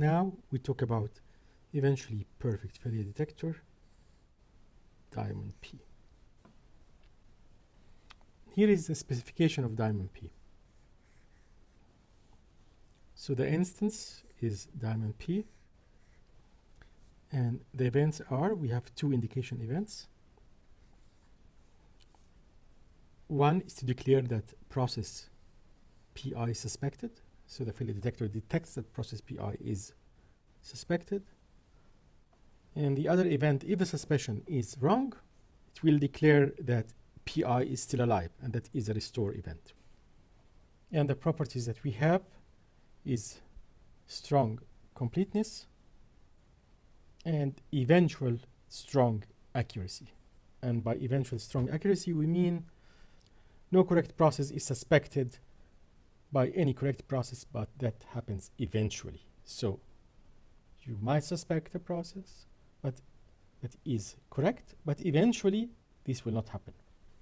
Now we talk about eventually perfect failure detector, diamond P. Here is the specification of diamond P. So the instance is diamond P, and the events are, we have two indication events. One is to declare that process PI is suspected. So the failure detector detects that process PI is suspected. And the other event, if the suspicion is wrong, it will declare that PI is still alive, and that is a restore event. And the properties that we have is strong completeness and eventual strong accuracy. And by eventual strong accuracy, we mean no correct process is suspected by any correct process, but that happens eventually. So you might suspect a process, but that is correct, but eventually this will not happen.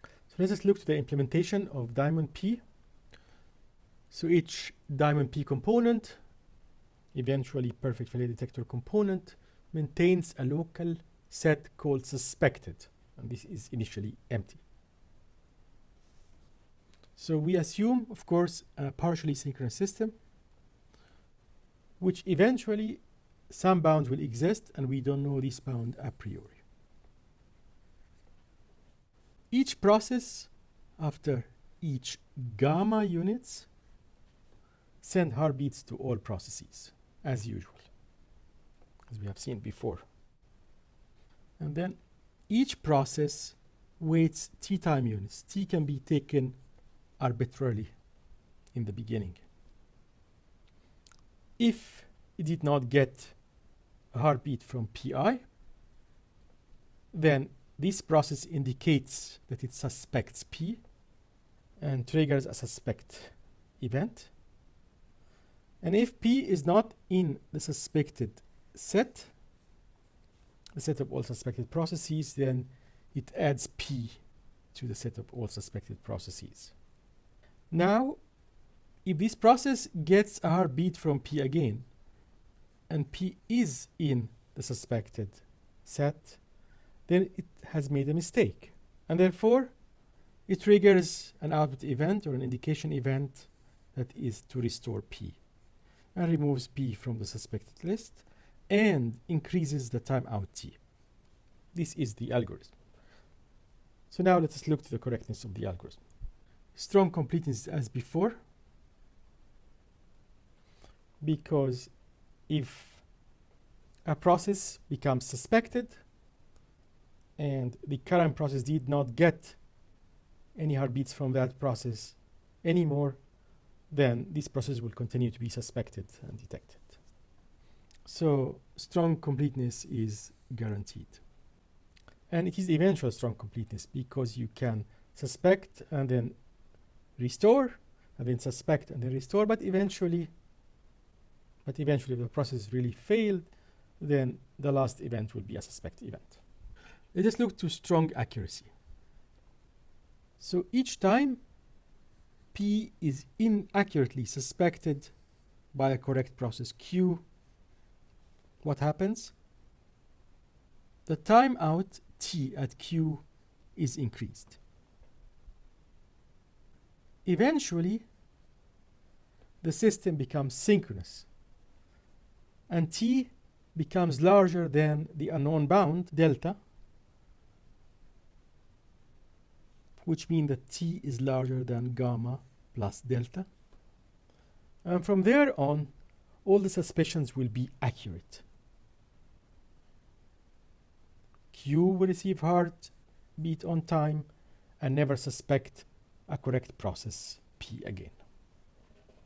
So let us look to the implementation of diamond P. So each diamond P component, eventually perfect failure detector component, maintains a local set called suspected, and this is initially empty. So we assume, of course, a partially synchronous system, which eventually some bounds will exist, and we don't know this bound a priori. Each process, after each gamma units, send heartbeats to all processes, as usual, as we have seen before. And then each process waits t time units. T can be taken arbitrarily in the beginning. If it did not get a heartbeat from PI, then this process indicates that it suspects P and triggers a suspect event. And if P is not in the suspected set, the set of all suspected processes, then it adds P to the set of all suspected processes. Now, if this process gets a heartbeat from P again, and P is in the suspected set, then it has made a mistake. And therefore, it triggers an output event or an indication event that is to restore P, and removes P from the suspected list and increases the timeout T. This is the algorithm. So now let us look to the correctness of the algorithm. Strong completeness as before, because if a process becomes suspected and the current process did not get any heartbeats from that process anymore, then this process will continue to be suspected and detected. So strong completeness is guaranteed. And it is eventual strong completeness, because you can suspect and then restore, and then suspect and then restore, but eventually if the process really failed, then the last event will be a suspect event. Let us look to strong accuracy. So each time P is inaccurately suspected by a correct process Q, what happens? The timeout T at Q is increased. Eventually, the system becomes synchronous, and T becomes larger than the unknown bound, delta, which means that T is larger than gamma plus delta. And from there on, all the suspicions will be accurate. Q will receive heartbeat on time and never suspect a correct process P again.